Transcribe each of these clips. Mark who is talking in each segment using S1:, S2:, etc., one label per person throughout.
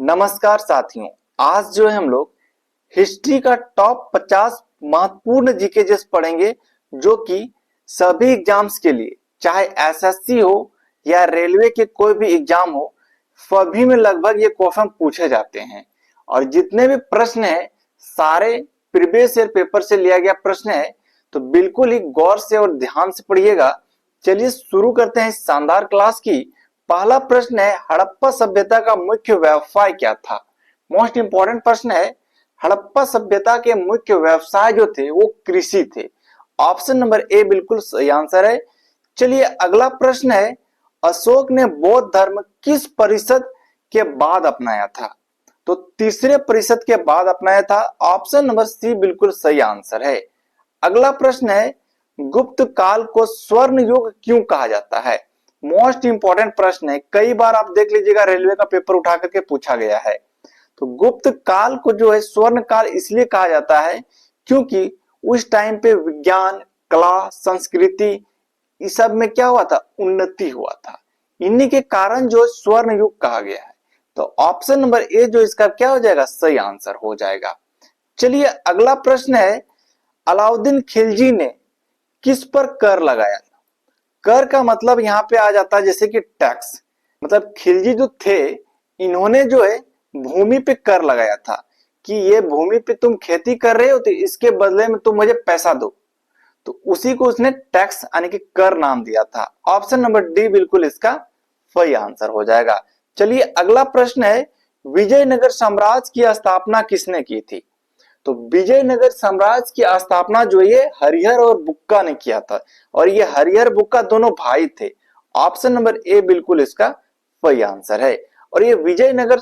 S1: नमस्कार साथियों। आज जो है हम लोग हिस्ट्री का टॉप 50 महत्वपूर्ण जीके जिस पढ़ेंगे, जो कि सभी एग्जाम्स के लिए, चाहे एसएससी हो या रेलवे के कोई भी एग्जाम हो, सभी में लगभग ये क्वेश्चन पूछे जाते हैं। और जितने भी प्रश्न है सारे प्रीवियस ईयर पेपर से लिया गया प्रश्न है, तो बिल्कुल ही गौर से और ध्यान से पढ़िएगा। चलिए शुरू करते हैं इस शानदार क्लास की। पहला प्रश्न है, हड़प्पा सभ्यता का मुख्य व्यवसाय क्या था। मोस्ट इंपॉर्टेंट प्रश्न है। हड़प्पा सभ्यता के मुख्य व्यवसाय जो थे वो कृषि थे। ऑप्शन नंबर ए बिल्कुल सही आंसर है। चलिए अगला प्रश्न है, अशोक ने बौद्ध धर्म किस परिषद के बाद अपनाया था। तो तीसरे परिषद के बाद अपनाया था। ऑप्शन नंबर सी बिल्कुल सही आंसर है। अगला प्रश्न है, गुप्त काल को स्वर्ण युग क्यों कहा जाता है। मोस्ट इंपॉर्टेंट प्रश्न है, कई बार आप देख लीजिएगा रेलवे का पेपर उठा करके पूछा गया है। तो गुप्त काल को जो है स्वर्ण काल इसलिए कहा जाता है क्योंकि उस टाइम पे विज्ञान, कला, संस्कृति इस सब में क्या हुआ था, उन्नति हुआ था। इन्हीं के कारण जो स्वर्ण युग कहा गया है। तो ऑप्शन नंबर ए जो इसका क्या हो जाएगा, सही आंसर हो जाएगा। चलिए अगला प्रश्न है, अलाउद्दीन खिलजी ने किस पर कर लगाया। कर का मतलब यहाँ पे आ जाता है जैसे कि टैक्स। मतलब खिलजी जो थे, इन्होंने जो है भूमि पे कर लगाया था कि ये भूमि पे तुम खेती कर रहे हो तो इसके बदले में तुम मुझे पैसा दो। तो उसी को उसने टैक्स यानी कि कर नाम दिया था। ऑप्शन नंबर डी बिल्कुल इसका सही आंसर हो जाएगा। चलिए अगला प्रश्न है, विजयनगर साम्राज्य की स्थापना किसने की थी। तो विजयनगर साम्राज्य की स्थापना जो ये हरिहर और बुक्का ने किया था। और ये हरिहर बुक्का दोनों भाई थे। ऑप्शन नंबर ए बिल्कुल इसका सही आंसर है। और ये विजयनगर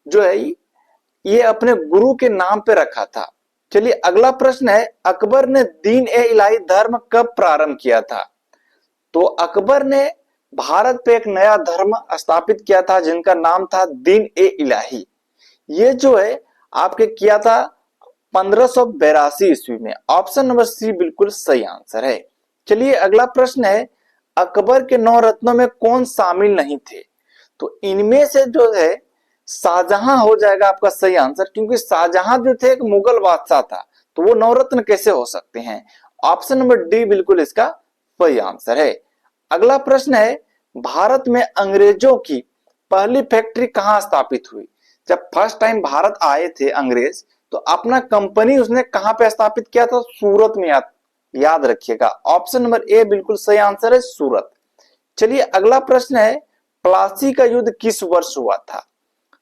S1: जो है ये अपने गुरु के नाम पे रखा था। चलिए अगला प्रश्न है, अकबर ने दीन ए इलाही धर्म कब प्रारंभ किया था। तो अकबर ने भारत पे एक नया धर्म स्थापित किया था जिनका नाम था दीन ए इलाही। ये जो है आपके किया था 1582 ईस्वी में। ऑप्शन नंबर सी बिल्कुल सही आंसर है। चलिए अगला प्रश्न है, अकबर के 9 रत्नों में कौन शामिल नहीं थे। तो इनमें से जो है शाहजहां हो जाएगा आपका सही आंसर, क्योंकि शाहजहां जो थे एक मुगल बादशाह था, तो वो 9 रत्न कैसे हो सकते हैं। ऑप्शन नंबर डी बिल्कुल इसका सही आंसर है। अगला प्रश्न है, भारत में अंग्रेजों की पहली फैक्ट्री कहां स्थापित हुई। जब फर्स्ट टाइम भारत आए थे अंग्रेज, तो अपना कंपनी उसने कहां पे स्थापित किया था, सूरत में। याद रखिएगा, ऑप्शन नंबर ए बिल्कुल सही आंसर है, सूरत। चलिए अगला प्रश्न है, प्लासी का युद्ध किस वर्ष हुआ था।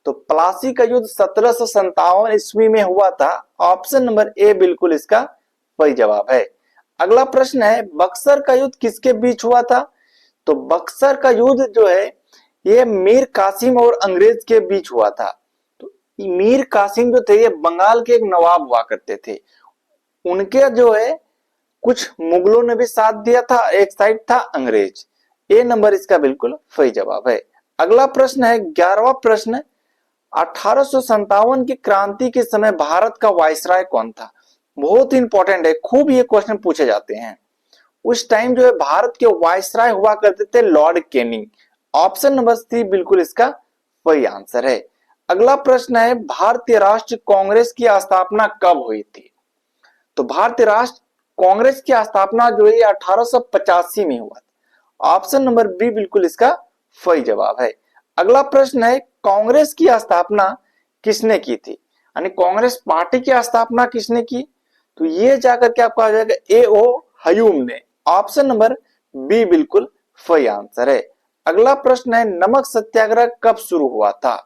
S1: तो प्लासी का युद्ध 1757 ईस्वी में हुआ था। ऑप्शन नंबर ए बिल्कुल इसका सही जवाब है। अगला प्रश्न है, बक्सर का युद्ध किसके बीच हुआ था। तो बक्सर का युद्ध जो है ये मीर कासिम और अंग्रेज के बीच हुआ था। तो मीर कासिम जो थे ये बंगाल के एक नवाब हुआ करते थे। उनके जो है कुछ मुगलों ने भी साथ दिया था, एक साइड था अंग्रेज। ए नंबर इसका बिल्कुल सही जवाब है। अगला प्रश्न है 11वां प्रश्न, 1857 की क्रांति के समय भारत का वायसराय कौन था। बहुत इंपॉर्टेंट है, खूब ये क्वेश्चन पूछे जाते हैं। उस टाइम जो है भारत के वायसराय हुआ करते थे Lord Canning. Option number C बिल्कुल इसका सही आंसर है। अगला प्रश्न है, भारतीय राष्ट्रीय कांग्रेस की स्थापना कब हुई थी। तो भारतीय राष्ट्र कांग्रेस की स्थापना जो है 1885 में हुआ था। ऑप्शन नंबर बी बिल्कुल इसका सही जवाब है। अगला प्रश्न है, कांग्रेस की स्थापना किसने की थी, यानी कांग्रेस पार्टी की स्थापना किसने की। तो ये जाकर के आपका आ जाएगा ए ओ हयूम ने। ऑप्शन नंबर बी बिल्कुल सही आंसर है। अगला प्रश्न है, नमक सत्याग्रह कब शुरू हुआ था।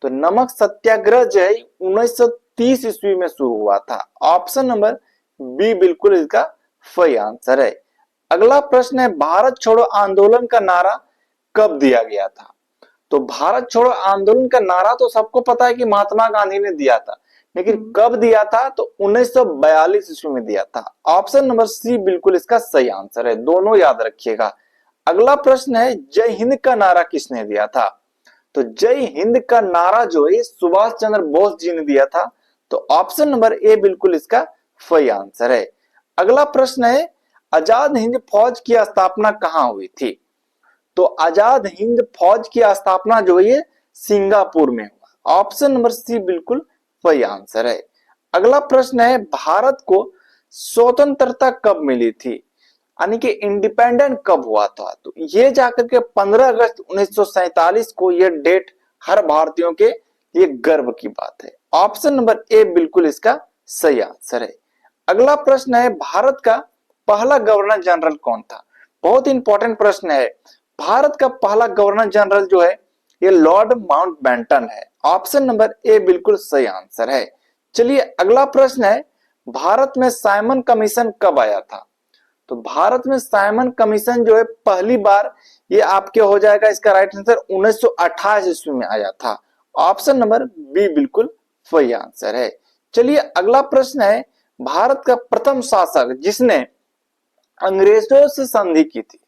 S1: तो नमक सत्याग्रह जो है 1930 ईस्वी में शुरू हुआ था। ऑप्शन नंबर बी बिल्कुल इसका सही आंसर है। अगला प्रश्न है, भारत छोड़ो आंदोलन का नारा कब दिया गया था। तो भारत छोड़ो आंदोलन का नारा तो सबको पता है कि महात्मा गांधी ने दिया था, लेकिन कब दिया था, तो 1942 ईस्वी में दिया था। ऑप्शन नंबर सी बिल्कुल इसका सही आंसर है, दोनों याद रखिएगा। अगला प्रश्न है, जय हिंद का नारा किसने दिया था। तो जय हिंद का नारा जो है सुभाष चंद्र बोस जी ने दिया था। तो ऑप्शन नंबर ए बिल्कुल इसका सही आंसर है। अगला प्रश्न है, आजाद हिंद फौज की स्थापना कहां हुई थी। तो आजाद हिंद फौज की स्थापना जो है सिंगापुर में हुआ। ऑप्शन नंबर सी बिल्कुल सही आंसर है। अगला प्रश्न है, भारत को स्वतंत्रता कब मिली थी, यानी कि इंडिपेंडेंट कब हुआ था? तो ये जाकर के 15 अगस्त 1947 को यह डेट हर भारतीयों के लिए गर्व की बात है। ऑप्शन नंबर ए बिल्कुल इसका सही आंसर है। अगला प्रश्न है, भारत का पहला गवर्नर जनरल कौन था? बहुत इंपॉर्टेंट प्रश्न है। भारत का पहला गवर्नर जनरल जो है ये लॉर्ड माउंटबेटन है। ऑप्शन नंबर ए बिल्कुल सही आंसर है। चलिए अगला प्रश्न है, भारत में साइमन कमीशन कब आया था? तो भारत में साइमन कमीशन जो है पहली बार ये आपके हो जाएगा इसका राइट आंसर 1928 ईस्वी में आया था। ऑप्शन नंबर बी बिल्कुल सही आंसर है। चलिए अगला प्रश्न है, भारत का प्रथम शासक जिसने अंग्रेजों से संधि की थी।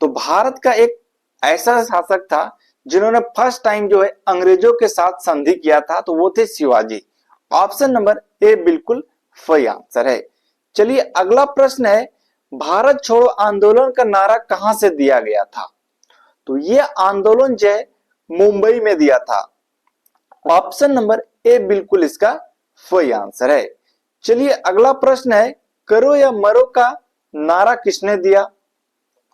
S1: तो भारत का एक ऐसा शासक था जिन्होंने फर्स्ट टाइम जो है अंग्रेजों के साथ संधि किया था, तो वो थे शिवाजी। ऑप्शन नंबर ए बिल्कुल सही आंसर है। चलिए अगला प्रश्न है, भारत छोड़ो आंदोलन का नारा कहां से दिया गया था? तो ये आंदोलन जो है मुंबई में दिया था। ऑप्शन नंबर ए बिल्कुल इसका सही आंसर है। चलिए अगला प्रश्न है, करो या मरो का नारा किसने दिया?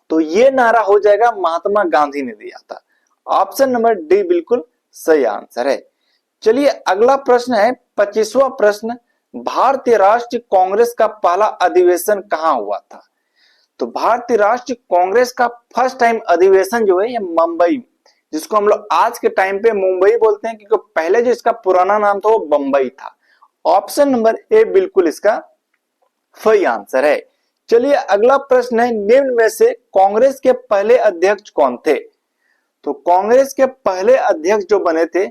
S1: तो ये नारा हो जाएगा महात्मा गांधी ने दिया था। ऑप्शन नंबर डी बिल्कुल सही आंसर है। चलिए अगला प्रश्न है 25वां प्रश्न, भारतीय राष्ट्रीय कांग्रेस का पहला अधिवेशन कहां हुआ था? तो भारतीय राष्ट्रीय कांग्रेस का फर्स्ट टाइम अधिवेशन जो है ये मुंबई, जिसको हम लोग आज के टाइम पे मुंबई बोलते हैं क्योंकि पहले जो इसका पुराना नाम था वो बंबई था। ऑप्शन नंबर ए बिल्कुल इसका सही आंसर है। चलिए अगला प्रश्न है, निम्न में से कांग्रेस के पहले अध्यक्ष कौन थे? तो कांग्रेस के पहले अध्यक्ष जो बने थे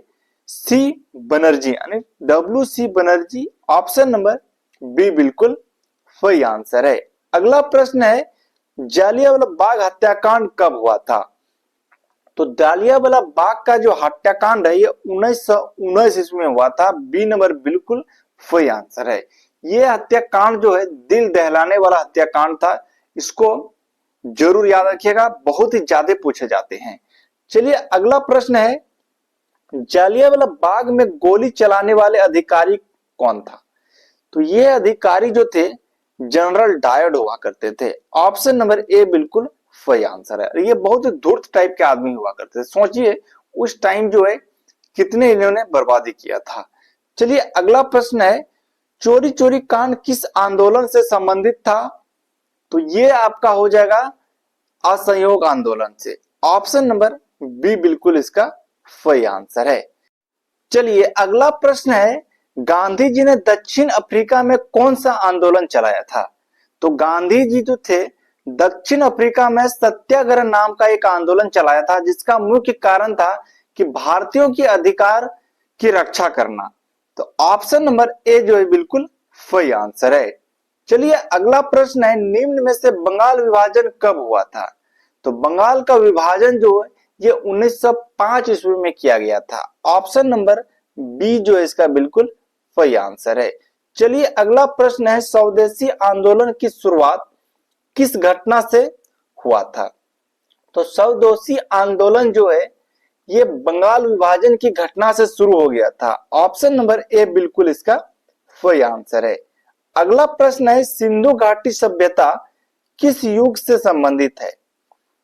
S1: सी बनर्जी, यानी W C Banerjee. Option number B बिल्कुल सही आंसर है। अगला प्रश्न है, जालियांवाला बाग हत्याकांड कब हुआ था? तो जालियांवाला बाग का जो हत्याकांड है ये 1919 ईस्वी में हुआ था। बी नंबर बिल्कुल सही आंसर है। ये हत्याकांड जो है दिल दहलाने वाला हत्याकांड था, इसको जरूर याद रखिएगा, बहुत ही ज्यादा पूछे जाते हैं। चलिए अगला प्रश्न है, जालियांवाला बाग में गोली चलाने वाले अधिकारी कौन था? तो ये अधिकारी जो थे जनरल डायर हुआ करते थे। ऑप्शन नंबर ए बिल्कुल सही आंसर है। ये बहुत ही धूर्त टाइप के आदमी हुआ करते थे। सोचिए उस टाइम जो है कितने इन्होंने बर्बादी किया था। चलिए अगला प्रश्न है, चोरी चोरी कांड किस आंदोलन से संबंधित था? तो ये आपका हो जाएगा असहयोग आंदोलन से। ऑप्शन नंबर बी बिल्कुल इसका सही आंसर है। चलिए अगला प्रश्न है, गांधी जी ने दक्षिण अफ्रीका में कौन सा आंदोलन चलाया था? तो गांधी जी जो थे दक्षिण अफ्रीका में सत्याग्रह नाम का एक आंदोलन चलाया था, जिसका मुख्य कारण था कि भारतीयों के अधिकार की रक्षा करना। तो ऑप्शन नंबर ए जो है बिल्कुल सही आंसर है। चलिए अगला प्रश्न है, निम्न में से बंगाल विभाजन कब हुआ था? तो बंगाल का विभाजन जो है ये 1905 ईस्वी में किया गया था। ऑप्शन नंबर बी जो है इसका बिल्कुल सही आंसर है। चलिए अगला प्रश्न है, स्वदेशी आंदोलन की शुरुआत किस घटना से हुआ था? तो स्वदेशी आंदोलन जो है ये बंगाल विभाजन की घटना से शुरू हो गया था। ऑप्शन नंबर ए बिल्कुल इसका सही आंसर है। अगला प्रश्न है, सिंधु घाटी सभ्यता किस युग से संबंधित है?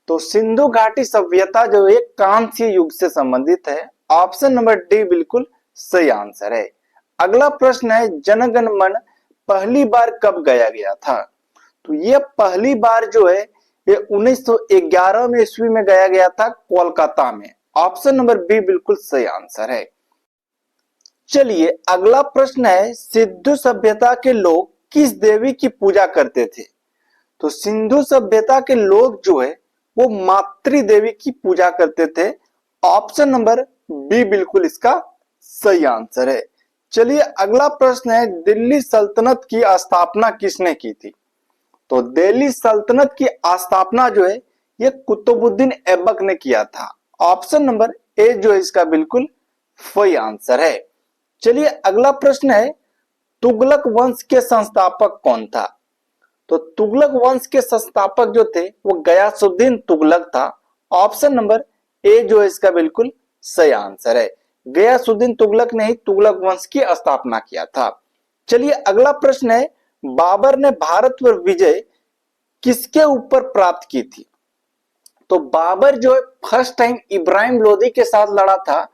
S1: तो सिंधु घाटी सभ्यता जो है कांस्य युग से संबंधित है। ऑप्शन नंबर डी बिल्कुल सही आंसर है। अगला प्रश्न है, जनगण मन पहली बार कब गाया गया था? तो ये पहली बार जो है ये 1911 में ईस्वी में गाया गया था कोलकाता में। ऑप्शन नंबर बी बिल्कुल सही आंसर है। चलिए अगला प्रश्न है, सिंधु सभ्यता के लोग किस देवी की पूजा करते थे? तो सिंधु सभ्यता के लोग जो है वो मातृ देवी की पूजा करते थे। ऑप्शन नंबर बी बिल्कुल इसका सही आंसर है। चलिए अगला प्रश्न है, दिल्ली सल्तनत की स्थापना किसने की थी? तो दिल्ली सल्तनत की स्थापना जो है ये कुतुबुद्दीन ऐबक ने किया था। ऑप्शन नंबर ए जो है इसका बिल्कुल सही आंसर है। चलिए अगला प्रश्न है, तुगलक वंश के संस्थापक कौन था? तो तुगलक वंश के संस्थापक जो थे वो गयासुद्दीन तुगलक था। ऑप्शन नंबर ए जो है इसका बिल्कुल सही आंसर है। गयासुद्दीन तुगलक ने ही तुगलक वंश की स्थापना किया था। चलिए अगला प्रश्न है, बाबर ने भारत पर विजय किसके ऊपर प्राप्त की थी? तो बाबर जो है फर्स्ट टाइम इब्राहिम लोदी के साथ लड़ा था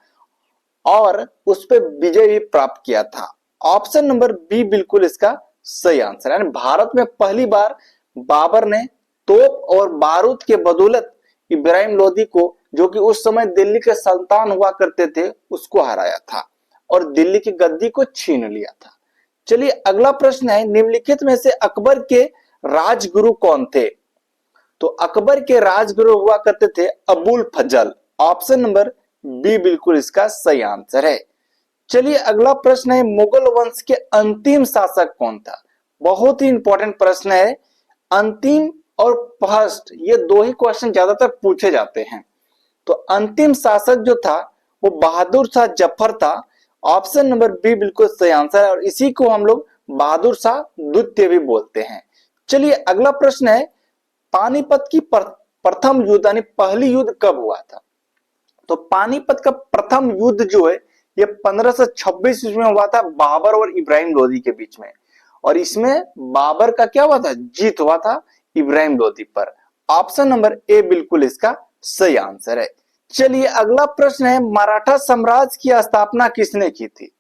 S1: और उस पर विजय भी प्राप्त किया था। ऑप्शन नंबर बी बिल्कुल इसका सही आंसर है। भारत में पहली बार बाबर ने तोप और बारूद के बदौलत इब्राहिम लोदी को, जो कि उस समय दिल्ली के सुल्तान हुआ करते थे, उसको हराया था और दिल्ली की गद्दी को छीन लिया था। चलिए अगला प्रश्न है, निम्नलिखित में से अकबर के राजगुरु कौन थे? तो अकबर के राजगुरु हुआ करते थे अबुल फजल। ऑप्शन नंबर बी बिल्कुल इसका सही आंसर है। चलिए अगला प्रश्न है, मुगल वंश के अंतिम शासक कौन था? बहुत ही इंपॉर्टेंट प्रश्न है। अंतिम और फर्स्ट ये दो ही क्वेश्चन ज्यादातर पूछे जाते हैं। तो अंतिम शासक जो था वो बहादुर शाह जफर था। ऑप्शन नंबर बी बिल्कुल सही आंसर है और इसी को हम लोग बहादुर शाह द्वितीय भी बोलते हैं। चलिए अगला प्रश्न है, पानीपत की प्रथम युद्ध यानी पहली युद्ध कब हुआ था? तो पानीपत का प्रथम युद्ध जो है ये 1526 ईस्वी में हुआ था बाबर और इब्राहिम लोदी के बीच में, और इसमें बाबर का क्या हुआ था? जीत हुआ था इब्राहिम लोदी पर। ऑप्शन नंबर ए बिल्कुल इसका सही आंसर है। चलिए अगला प्रश्न है, मराठा साम्राज्य की स्थापना किसने की थी?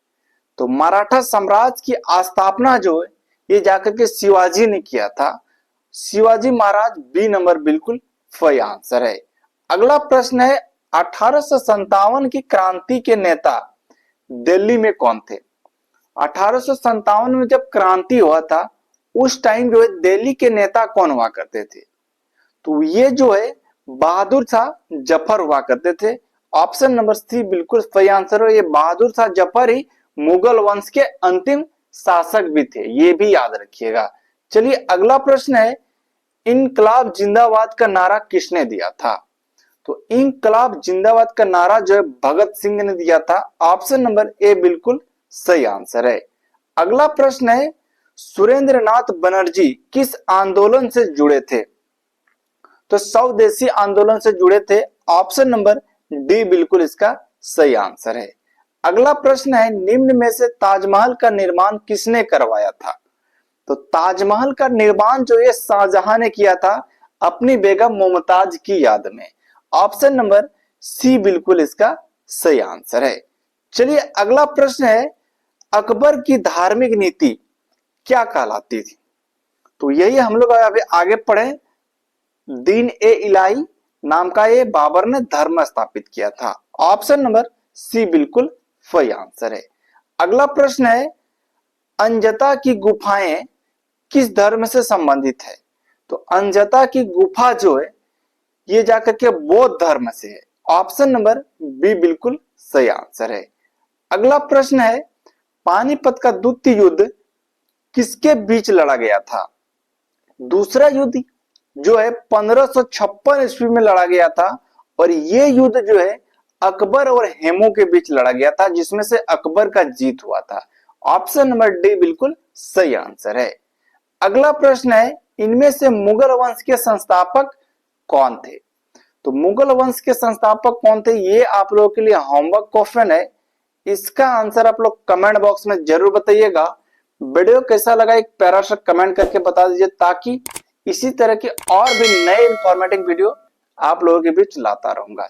S1: तो मराठा साम्राज्य की स्थापना जो है ये जाकर के शिवाजी ने किया था। शिवाजी महाराज, बी नंबर बिल्कुल सही आंसर है। अगला प्रश्न है, 1857 की क्रांति के नेता दिल्ली में कौन थे? 1857 में जब क्रांति हुआ था उस टाइम जो है दिल्ली के नेता कौन हुआ करते थे? तो ये जो है बहादुर शाह जफर हुआ करते थे। ऑप्शन नंबर सी बिल्कुल सही आंसर है। ये बहादुर शाह जफर ही मुगल वंश के अंतिम शासक भी थे, ये भी याद रखिएगा। चलिए अगला प्रश्न है, इनकलाब जिंदाबाद का नारा किसने दिया था? तो इनकलाब जिंदाबाद का नारा जो है भगत सिंह ने दिया था। ऑप्शन नंबर ए बिल्कुल सही आंसर है। अगला प्रश्न है, सुरेंद्रनाथ बनर्जी किस आंदोलन से जुड़े थे? तो स्वदेशी आंदोलन से जुड़े थे। ऑप्शन नंबर डी बिल्कुल इसका सही आंसर है। अगला प्रश्न है, निम्न में से ताजमहल का निर्माण किसने करवाया था? तो ताजमहल का निर्माण जो है शाहजहां ने किया था अपनी बेगम मुमताज की याद में। ऑप्शन नंबर सी बिल्कुल इसका सही आंसर है। चलिए अगला प्रश्न है, अकबर की धार्मिक नीति क्या कहलाती थी? तो यही हम लोग अभी आगे पढ़े। दीन ए इलाही नाम का ये बाबर ने धर्म स्थापित किया था। ऑप्शन नंबर सी बिल्कुल सही आंसर है। अगला प्रश्न है, अंजता की गुफाएं किस धर्म से संबंधित है? तो अंजता की गुफा जो है ये जाकर के बौद्ध धर्म से है। ऑप्शन नंबर बी बिल्कुल सही आंसर है। अगला प्रश्न है, पानीपत का द्वितीय युद्ध किसके बीच लड़ा गया था? दूसरा युद्ध जो है 1556 ईस्वी में लड़ा गया था और ये युद्ध जो है अकबर और हेमू के बीच लड़ा गया था, जिसमें से अकबर का जीत हुआ था। ऑप्शन नंबर डी बिल्कुल सही आंसर है। अगला प्रश्न है, इनमें से मुगल वंश के संस्थापक कौन थे? तो मुगल वंश के संस्थापक कौन थे ये आप लोगों के लिए होमवर्क क्वेश्चन है। इसका आंसर आप लोग कमेंट बॉक्स में जरूर बताइएगा। वीडियो कैसा लगा एक प्यारा सा कमेंट करके बता दीजिए, ताकि इसी तरह के और भी नए इंफॉर्मेटिव वीडियो आप लोगों के बीच लाता रहूंगा।